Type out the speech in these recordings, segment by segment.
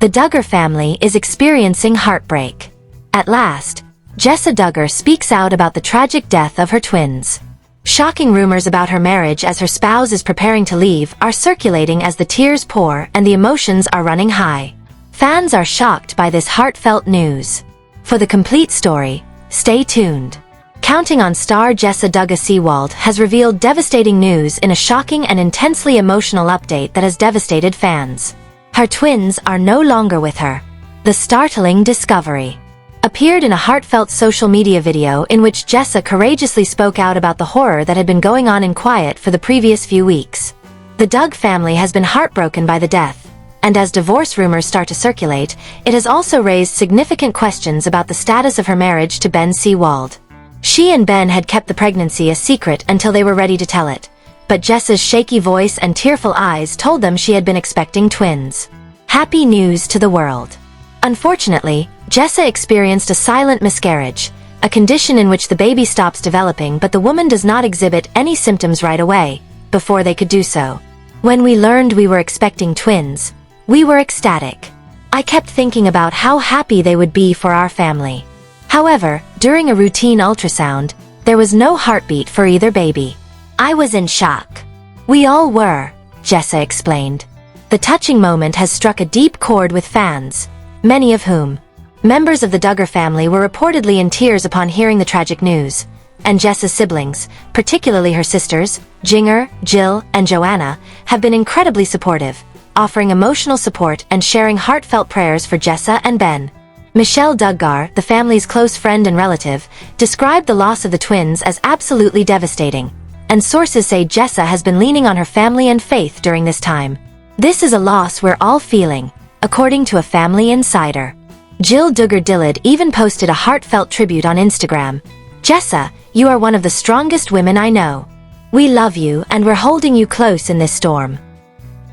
The Duggar family is experiencing heartbreak. At last, Jessa Duggar speaks out about the tragic death of her twins. Shocking rumors about her marriage as her spouse is preparing to leave are circulating as the tears pour and the emotions are running high. Fans are shocked by this heartfelt news. For the complete story, stay tuned. Counting on star Jessa Duggar has revealed devastating news in a shocking and intensely emotional update that has devastated fans. Her twins are no longer with her. The startling discovery appeared in a heartfelt social media video in which Jessa courageously spoke out about the horror that had been going on in quiet for the previous few weeks. The Duggar family has been heartbroken by the death, and as divorce rumors start to circulate, it has also raised significant questions about the status of her marriage to Ben Seawald. She and Ben had kept the pregnancy a secret until they were ready to tell it, but Jessa's shaky voice and tearful eyes told them she had been expecting twins. Happy news to the world. Unfortunately, Jessa experienced a silent miscarriage, a condition in which the baby stops developing but the woman does not exhibit any symptoms right away, before they could do so. When we learned we were expecting twins, we were ecstatic. I kept thinking about how happy they would be for our family. However, during a routine ultrasound, there was no heartbeat for either baby. I was in shock. We all were, Jessa explained. The touching moment has struck a deep chord with fans, many of whom, members of the Duggar family, were reportedly in tears upon hearing the tragic news, and Jessa's siblings, particularly her sisters, Jinger, Jill, and Joanna, have been incredibly supportive, offering emotional support and sharing heartfelt prayers for Jessa and Ben. Michelle Duggar, the family's close friend and relative, described the loss of the twins as absolutely devastating, and sources say Jessa has been leaning on her family and faith during this time. This is a loss we're all feeling, according to a family insider. Jill Duggar even posted a heartfelt tribute on Instagram. Jessa, you are one of the strongest women I know. We love you and we're holding you close in this storm.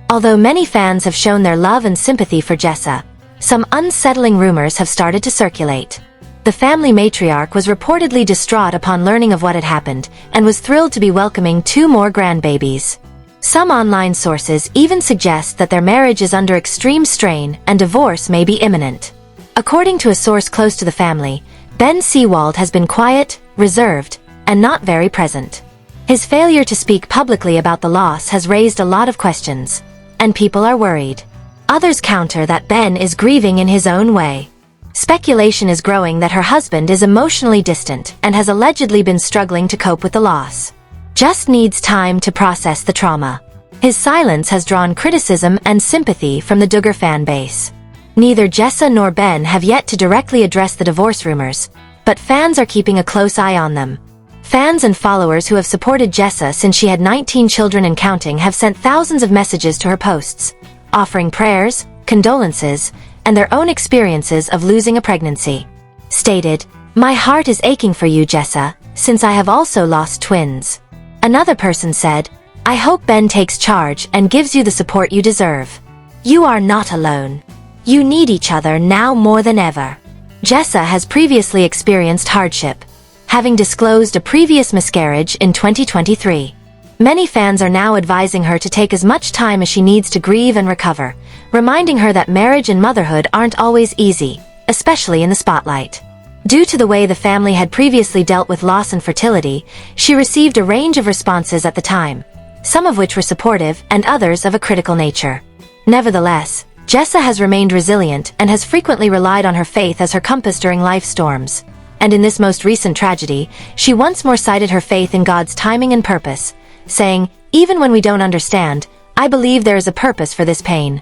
Although many fans have shown their love and sympathy for Jessa, some unsettling rumors have started to circulate. The family matriarch was reportedly distraught upon learning of what had happened and was thrilled to be welcoming 2 more grandbabies. Some online sources even suggest that their marriage is under extreme strain and divorce may be imminent. According to a source close to the family, Ben Seawald has been quiet, reserved, and not very present. His failure to speak publicly about the loss has raised a lot of questions, and people are worried. Others counter that Ben is grieving in his own way. Speculation is growing that her husband is emotionally distant and has allegedly been struggling to cope with the loss. Just needs time to process the trauma. His silence has drawn criticism and sympathy from the Duggar fan base. Neither Jessa nor Ben have yet to directly address the divorce rumors, but fans are keeping a close eye on them. Fans and followers who have supported Jessa since she had 19 children and counting have sent thousands of messages to her posts, offering prayers, condolences, and their own experiences of losing a pregnancy. Stated, "My heart is aching for you, Jessa, since I have also lost twins." Another person said, "I hope Ben takes charge and gives you the support you deserve. You are not alone. You need each other now more than ever." Jessa has previously experienced hardship, having disclosed a previous miscarriage in 2023. Many fans are now advising her to take as much time as she needs to grieve and recover, reminding her that marriage and motherhood aren't always easy, especially in the spotlight. Due to the way the family had previously dealt with loss and fertility, she received a range of responses at the time, some of which were supportive and others of a critical nature. Nevertheless, Jessa has remained resilient and has frequently relied on her faith as her compass during life storms. And in this most recent tragedy, she once more cited her faith in God's timing and purpose, saying, "Even when we don't understand, I believe there is a purpose for this pain.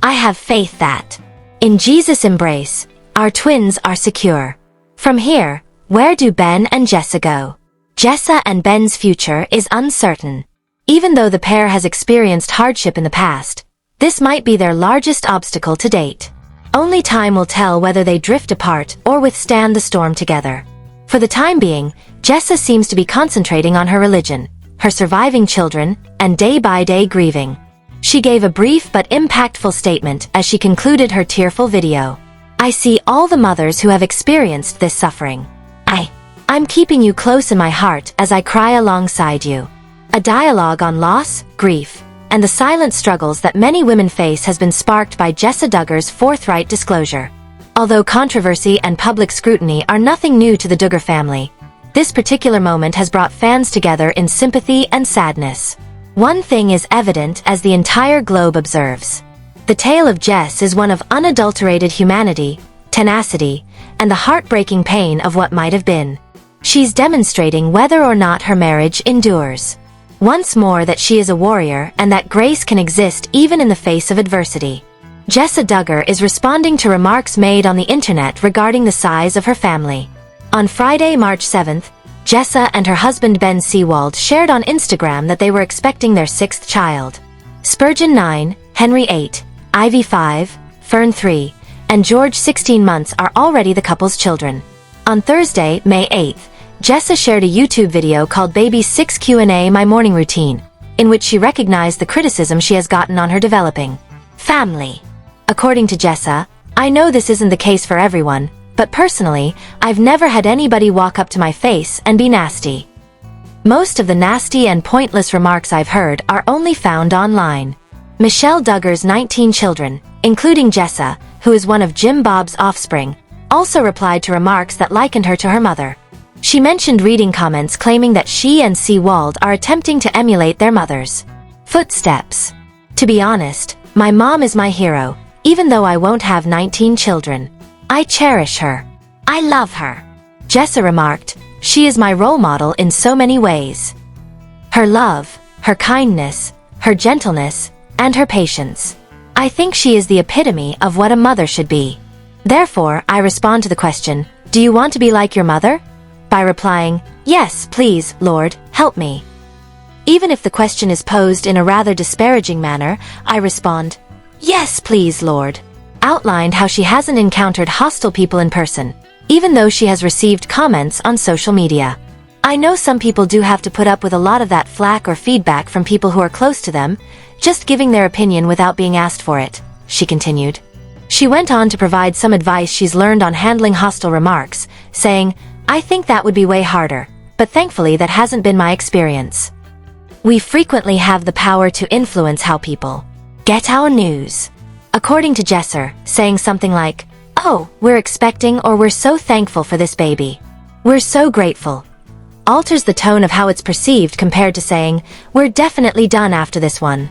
I have faith that, in Jesus' embrace, our twins are secure." From here, where do Ben and Jessa go? Jessa and Ben's future is uncertain. Even though the pair has experienced hardship in the past, this might be their largest obstacle to date. Only time will tell whether they drift apart or withstand the storm together. For the time being, Jessa seems to be concentrating on her religion, her surviving children, and day-by-day grieving. She gave a brief but impactful statement as she concluded her tearful video. "I see all the mothers who have experienced this suffering. I'm keeping you close in my heart as I cry alongside you." A dialogue on loss, grief, and the silent struggles that many women face has been sparked by Jessa Duggar's forthright disclosure. Although controversy and public scrutiny are nothing new to the Duggar family, this particular moment has brought fans together in sympathy and sadness. One thing is evident as the entire globe observes. The tale of Jess is one of unadulterated humanity, tenacity, and the heartbreaking pain of what might have been. She's demonstrating whether or not her marriage endures. Once more that she is a warrior and that grace can exist even in the face of adversity. Jessa Duggar is responding to remarks made on the internet regarding the size of her family. On Friday, March 7th, Jessa and her husband Ben Seawald shared on Instagram that they were expecting their 6th child. Spurgeon 9, Henry 8, Ivy 5, Fern 3, and George 16 months are already the couple's children. On Thursday, May 8th, Jessa shared a YouTube video called Baby 6 Q&A My Morning Routine, in which she recognized the criticism she has gotten on her developing family. According to Jessa, "I know this isn't the case for everyone, but personally, I've never had anybody walk up to my face and be nasty. Most of the nasty and pointless remarks I've heard are only found online." Michelle Duggar's 19 children, including Jessa, who is one of Jim Bob's offspring, also replied to remarks that likened her to her mother. She mentioned reading comments claiming that she and Seawald are attempting to emulate their mothers' footsteps. "To be honest, my mom is my hero, even though I won't have 19 children. I cherish her. I love her." Jessa remarked, "She is my role model in so many ways. Her love, her kindness, her gentleness, and her patience. I think she is the epitome of what a mother should be. Therefore, I respond to the question, 'Do you want to be like your mother?' by replying, 'Yes, please, Lord, help me.' Even if the question is posed in a rather disparaging manner, I respond, 'Yes, please, Lord.'" Outlined how she hasn't encountered hostile people in person, even though she has received comments on social media. "I know some people do have to put up with a lot of that flack or feedback from people who are close to them, just giving their opinion without being asked for it," she continued. She went on to provide some advice she's learned on handling hostile remarks, saying, "I think that would be way harder, but thankfully that hasn't been my experience. We frequently have the power to influence how people get our news." According to Jessa, saying something like, "Oh, we're expecting," or "We're so thankful for this baby. We're so grateful," alters the tone of how it's perceived compared to saying, "We're definitely done after this one."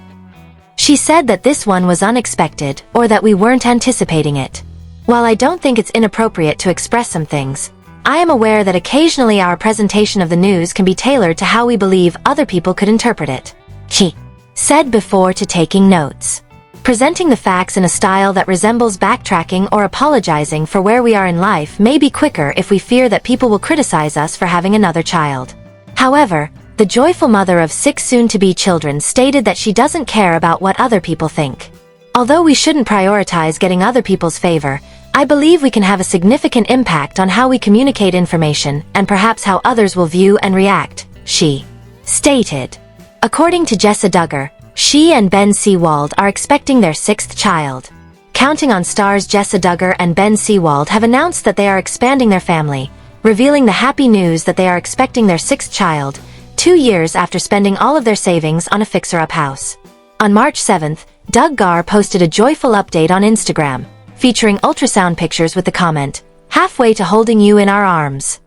She said that this one was unexpected, or that we weren't anticipating it. "While I don't think it's inappropriate to express some things, I am aware that occasionally our presentation of the news can be tailored to how we believe other people could interpret it," she said before to taking notes. Presenting the facts in a style that resembles backtracking or apologizing for where we are in life may be quicker if we fear that people will criticize us for having another child. However, the joyful mother of 6 soon-to-be children stated that she doesn't care about what other people think. "Although we shouldn't prioritize getting other people's favor, I believe we can have a significant impact on how we communicate information and perhaps how others will view and react," she stated. According to Jessa Duggar, she and Ben Seawald are expecting their 6th child. Counting on stars Jessa Duggar and Ben Seawald have announced that they are expanding their family, revealing the happy news that they are expecting their 6th child, 2 years after spending all of their savings on a fixer-up house. On March 7th, Duggar posted a joyful update on Instagram, featuring ultrasound pictures with the comment, "Halfway to holding you in our arms."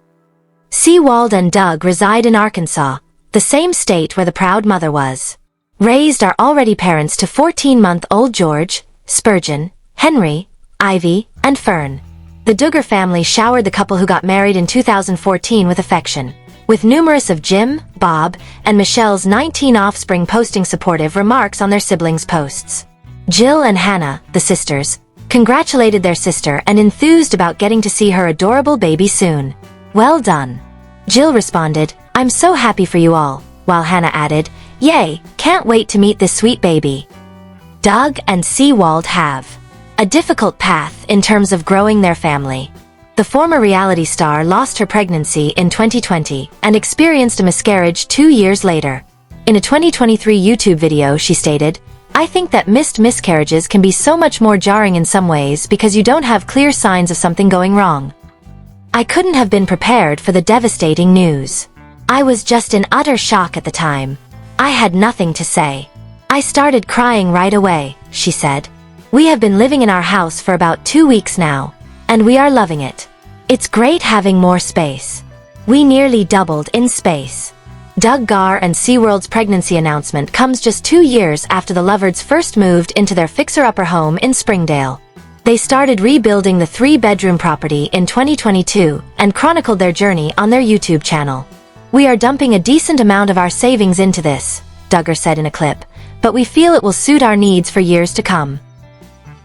Seawald and Doug reside in Arkansas, the same state where the proud mother was raised, are already parents to 14-month-old George, Spurgeon, Henry, Ivy, and Fern. The Duggar family showered the couple who got married in 2014 with affection, with numerous of Jim, Bob, and Michelle's 19 offspring posting supportive remarks on their siblings' posts. Jill and Hannah, the sisters, congratulated their sister and enthused about getting to see her adorable baby soon. "Well done." Jill responded, "I'm so happy for you all," while Hannah added, "Yay, can't wait to meet this sweet baby." Doug and Seawald have a difficult path in terms of growing their family. The former reality star lost her pregnancy in 2020 and experienced a miscarriage 2 years later. In a 2023 YouTube video, she stated, "I think that missed miscarriages can be so much more jarring in some ways because you don't have clear signs of something going wrong. I couldn't have been prepared for the devastating news. I was just in utter shock at the time. I had nothing to say. "I started crying right away," she said. "We have been living in our house for about 2 weeks now, and we are loving it. It's great having more space. We nearly doubled in space." Duggar and SeaWorld's pregnancy announcement comes just 2 years after the lovers first moved into their fixer-upper home in Springdale. They started rebuilding the 3-bedroom property in 2022 and chronicled their journey on their YouTube channel. "We are dumping a decent amount of our savings into this," Duggar said in a clip, "but we feel it will suit our needs for years to come."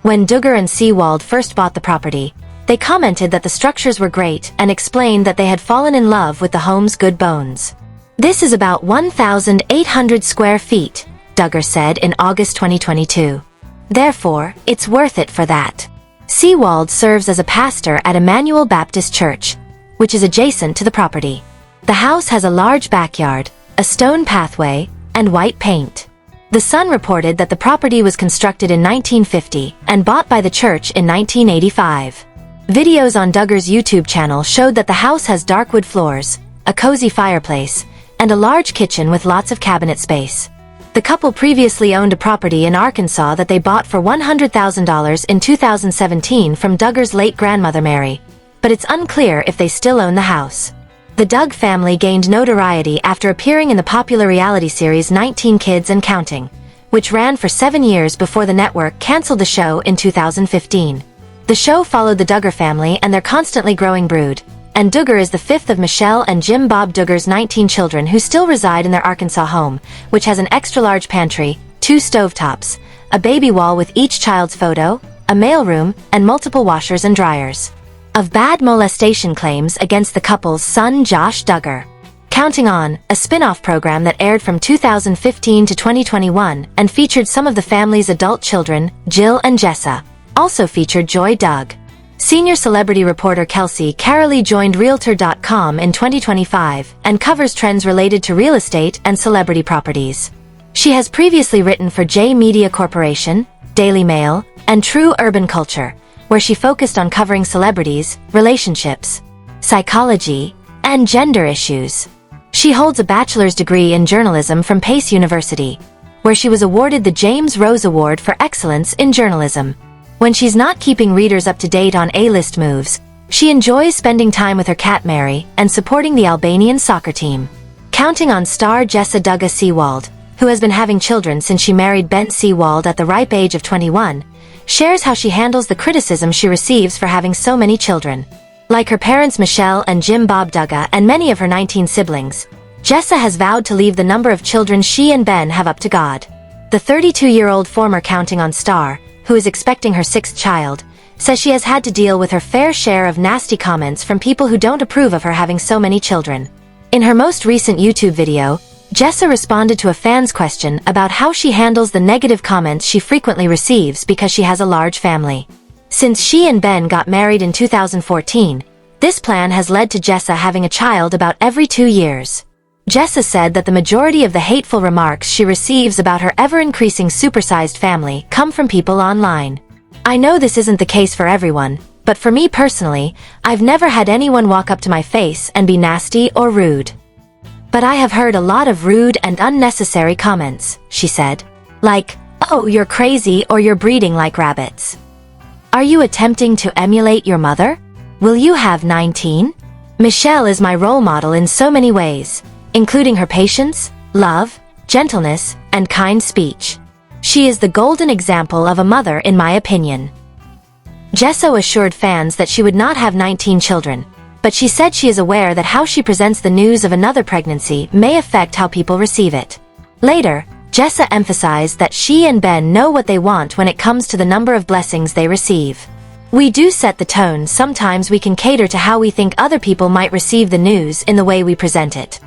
When Duggar and SeaWorld first bought the property, they commented that the structures were great and explained that they had fallen in love with the home's good bones. "This is about 1,800 square feet," Duggar said in August 2022. "Therefore, it's worth it for that." SeaWorld serves as a pastor at Emmanuel Baptist Church, which is adjacent to the property. The house has a large backyard, a stone pathway, and white paint. The Sun reported that the property was constructed in 1950 and bought by the church in 1985. Videos on Duggar's YouTube channel showed that the house has dark wood floors, a cozy fireplace, and a large kitchen with lots of cabinet space. The couple previously owned a property in Arkansas that they bought for $100,000 in 2017 from Duggar's late grandmother Mary, but it's unclear if they still own the house. The Duggar family gained notoriety after appearing in the popular reality series 19 Kids and Counting, which ran for 7 years before the network canceled the show in 2015. The show followed the Duggar family and their constantly growing brood, and Duggar is the 5th of Michelle and Jim Bob Duggar's 19 children who still reside in their Arkansas home, which has an extra-large pantry, 2 stovetops, a baby wall with each child's photo, a mailroom, and multiple washers and dryers. Of bad molestation claims against the couple's son Josh Duggar. Counting On, a spin-off program that aired from 2015 to 2021 and featured some of the family's adult children, Jill and Jessa, also featured Joy Dugg. Senior celebrity reporter Kelsey Carolee joined Realtor.com in 2025 and covers trends related to real estate and celebrity properties. She has previously written for J Media Corporation, Daily Mail, and True Urban Culture, where she focused on covering celebrities, relationships, psychology, and gender issues. She holds a bachelor's degree in journalism from Pace University, where she was awarded the James Rose Award for Excellence in Journalism. When she's not keeping readers up to date on A-list moves, she enjoys spending time with her cat Mary and supporting the Albanian soccer team. Counting On star Jessa Duggar SeaWorld, who has been having children since she married Ben SeaWorld at the ripe age of 21, shares how she handles the criticism she receives for having so many children. Like her parents Michelle and Jim Bob Duggar and many of her 19 siblings, Jessa has vowed to leave the number of children she and Ben have up to God. The 32-year-old former Counting On star, who is expecting her 6th child, says she has had to deal with her fair share of nasty comments from people who don't approve of her having so many children. In her most recent YouTube video, Jessa responded to a fan's question about how she handles the negative comments she frequently receives because she has a large family. Since she and Ben got married in 2014, this plan has led to Jessa having a child about every 2 years. Jessa said that the majority of the hateful remarks she receives about her ever-increasing supersized family come from people online. "I know this isn't the case for everyone, but for me personally, I've never had anyone walk up to my face and be nasty or rude. But I have heard a lot of rude and unnecessary comments," she said. Like, "Oh, you're crazy," or "You're breeding like rabbits." "Are you attempting to emulate your mother? Will you have 19? Michelle is my role model in so many ways, including her patience, love, gentleness, and kind speech. She is the golden example of a mother in my opinion." Jessa assured fans that she would not have 19 children, but she said she is aware that how she presents the news of another pregnancy may affect how people receive it. Later, Jessa emphasized that she and Ben know what they want when it comes to the number of blessings they receive. "We do set the tone. Sometimes we can cater to how we think other people might receive the news in the way we present it.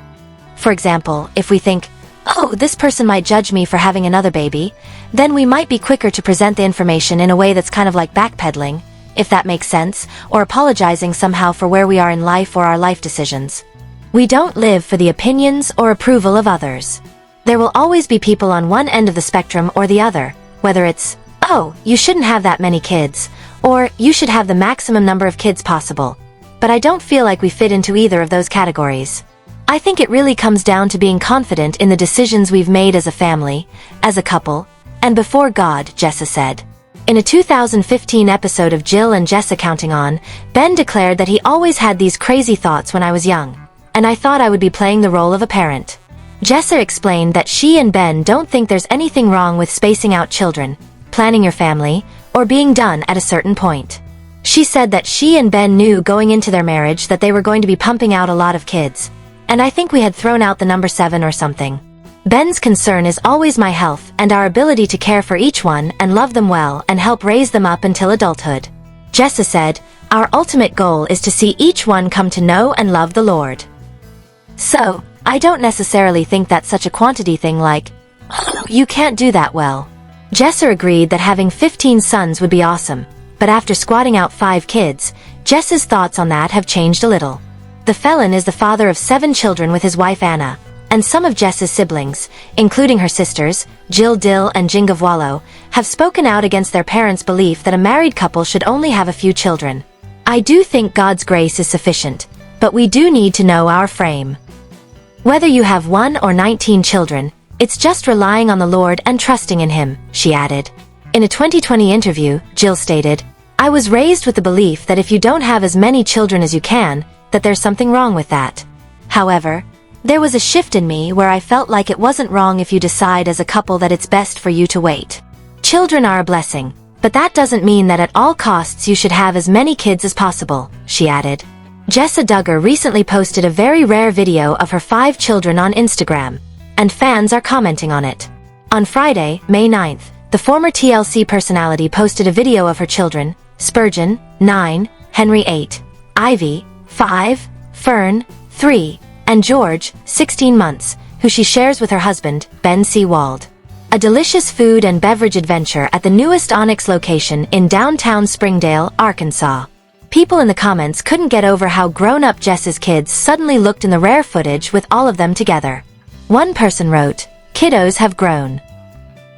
For example, if we think, oh, this person might judge me for having another baby, then we might be quicker to present the information in a way that's kind of like backpedaling, if that makes sense, or apologizing somehow for where we are in life or our life decisions. We don't live for the opinions or approval of others. There will always be people on one end of the spectrum or the other, whether it's, oh, you shouldn't have that many kids, or you should have the maximum number of kids possible. But I don't feel like we fit into either of those categories. I think it really comes down to being confident in the decisions we've made as a family, as a couple, and before God, Jessa said. In a 2015 episode of Jill and Jessa Counting On, Ben declared that he always had these crazy thoughts when I was young, and I thought I would be playing the role of a parent. Jessa explained that she and Ben don't think there's anything wrong with spacing out children, planning your family, or being done at a certain point. She said that she and Ben knew going into their marriage that they were going to be pumping out a lot of kids, and I think we had thrown out the number 7 or something. Ben's concern is always my health and our ability to care for each one and love them well and help raise them up until adulthood. Jessa said, our ultimate goal is to see each one come to know and love the Lord. So, I don't necessarily think that's such a quantity thing like, oh, you can't do that well. Jessa agreed that having 15 sons would be awesome, but after squatting out 5 kids, Jessa's thoughts on that have changed a little. The felon is the father of 7 children with his wife Anna, and some of Jessa's siblings, including her sisters, Jill Dill and Jinger, have spoken out against their parents' belief that a married couple should only have a few children. I do think God's grace is sufficient, but we do need to know our frame. Whether you have 1 or 19 children, it's just relying on the Lord and trusting in Him, she added. In a 2020 interview, Jill stated, I was raised with the belief that if you don't have as many children as you can, that there's something wrong with that. However, there was a shift in me where I felt like it wasn't wrong if you decide as a couple that it's best for you to wait. Children are a blessing, but that doesn't mean that at all costs you should have as many kids as possible, she added. Jessa Duggar recently posted a very rare video of her 5 children on Instagram, and fans are commenting on it. On Friday, May 9th, the former TLC personality posted a video of her children, Spurgeon, 9, Henry 8, Ivy, 5, Fern, 3, and George, 16 months, who she shares with her husband, Ben Seawald. A delicious food and beverage adventure at the newest Onyx location in downtown Springdale, Arkansas. People in the comments couldn't get over how grown-up Jessa's kids suddenly looked in the rare footage with all of them together. One person wrote, "Kiddos have grown."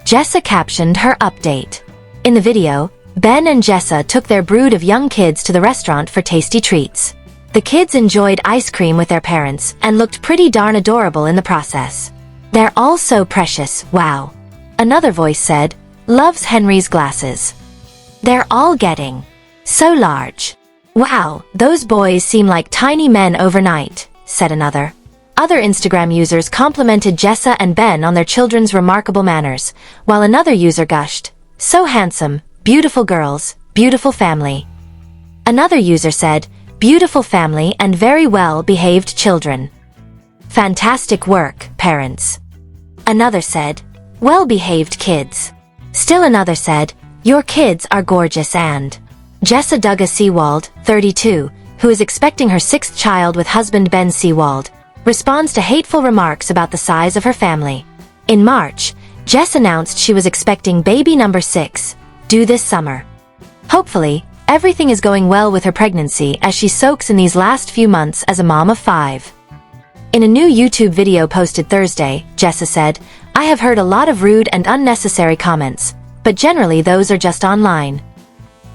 Jessa captioned her update. In the video, Ben and Jessa took their brood of young kids to the restaurant for tasty treats. The kids enjoyed ice cream with their parents and looked pretty darn adorable in the process. They're all so precious, wow. Another voice said, loves Henry's glasses. They're all getting so large. Wow, those boys seem like tiny men overnight, said another. Other Instagram users complimented Jessa and Ben on their children's remarkable manners, while another user gushed, so handsome, beautiful girls, beautiful family. Another user said, beautiful family and very well-behaved children. Fantastic work, parents. Another said, well-behaved kids. Still another said, your kids are gorgeous and... Jessa Duggar Seawald, 32, who is expecting her 6th child with husband Ben Seawald, responds to hateful remarks about the size of her family. In March, Jess announced she was expecting baby number 6, due this summer. Hopefully, everything is going well with her pregnancy as she soaks in these last few months as a mom of 5. In a new YouTube video posted Thursday, Jessa said, I have heard a lot of rude and unnecessary comments, but generally those are just online.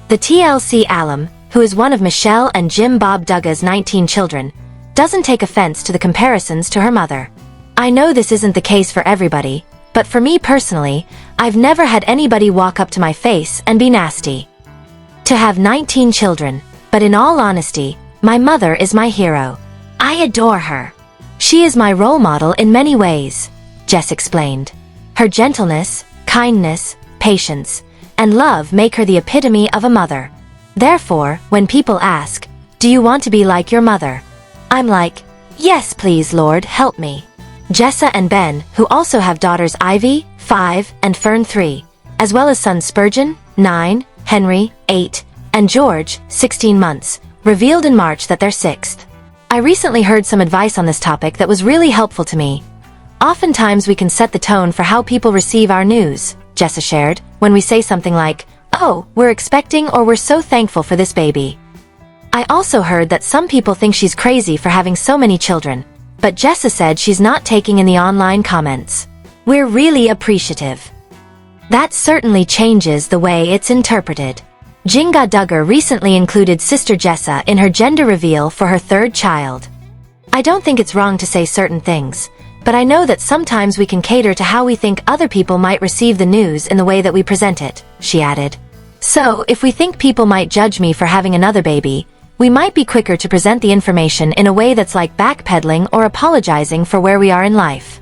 The TLC alum, who is one of Michelle and Jim Bob Duggar's 19 children, doesn't take offense to the comparisons to her mother. I know this isn't the case for everybody, but for me personally, I've never had anybody walk up to my face and be nasty. To have 19 children, but in all honesty, my mother is my hero. I adore her. She is my role model in many ways, Jess explained. Her gentleness, kindness, patience, and love make her the epitome of a mother. Therefore, when people ask, do you want to be like your mother? I'm like, yes please Lord, help me. Jessa and Ben, who also have daughters Ivy, 5, and Fern 3, as well as sons Spurgeon, 9, Henry, 8, and George, 16 months, revealed in March that they're 6th. I recently heard some advice on this topic that was really helpful to me. Oftentimes we can set the tone for how people receive our news, Jessa shared, when we say something like, oh, we're expecting or we're so thankful for this baby. I also heard that some people think she's crazy for having so many children, but Jessa said she's not taking in the online comments. We're really appreciative. That certainly changes the way it's interpreted. Jinger Duggar recently included sister Jessa in her gender reveal for her 3rd child. I don't think it's wrong to say certain things, but I know that sometimes we can cater to how we think other people might receive the news in the way that we present it," she added. "So, if we think people might judge me for having another baby, we might be quicker to present the information in a way that's like backpedaling or apologizing for where we are in life."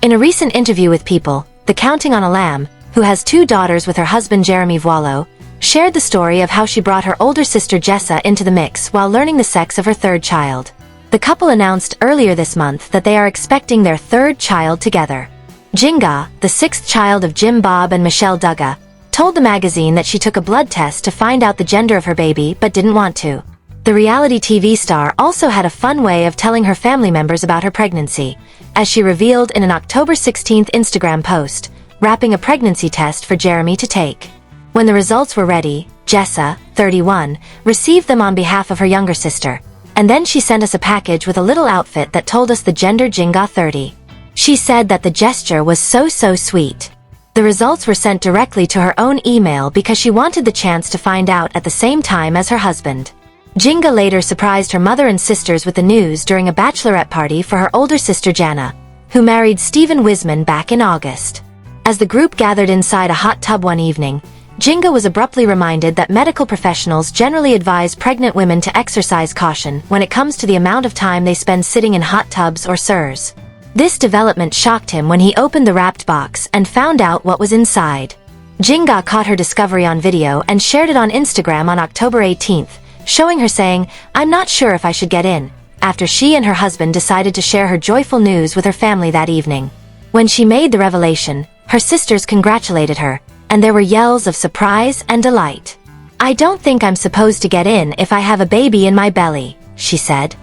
In a recent interview with People, the Counting on a Lamb, who has 2 daughters with her husband Jeremy Voileau, shared the story of how she brought her older sister Jessa into the mix while learning the sex of her 3rd child. The couple announced earlier this month that they are expecting their 3rd child together. Jinger, the 6th child of Jim Bob and Michelle Duggar, told the magazine that she took a blood test to find out the gender of her baby but didn't want to. The reality TV star also had a fun way of telling her family members about her pregnancy, as she revealed in an October 16th Instagram post, wrapping a pregnancy test for Jeremy to take. When the results were ready, Jessa, 31, received them on behalf of her younger sister, and then she sent us a package with a little outfit that told us the gender Jinger 30. She said that the gesture was so sweet. The results were sent directly to her own email because she wanted the chance to find out at the same time as her husband. Jinger later surprised her mother and sisters with the news during a bachelorette party for her older sister Jana, who married Stephen Wisman back in August. As the group gathered inside a hot tub one evening, Jinger was abruptly reminded that medical professionals generally advise pregnant women to exercise caution when it comes to the amount of time they spend sitting in hot tubs or SIRS. This development shocked him when he opened the wrapped box and found out what was inside. Jinger caught her discovery on video and shared it on Instagram on October 18th, showing her saying, "I'm not sure if I should get in," after she and her husband decided to share her joyful news with her family that evening. When she made the revelation, her sisters congratulated her, and there were yells of surprise and delight. "I don't think I'm supposed to get in if I have a baby in my belly," she said.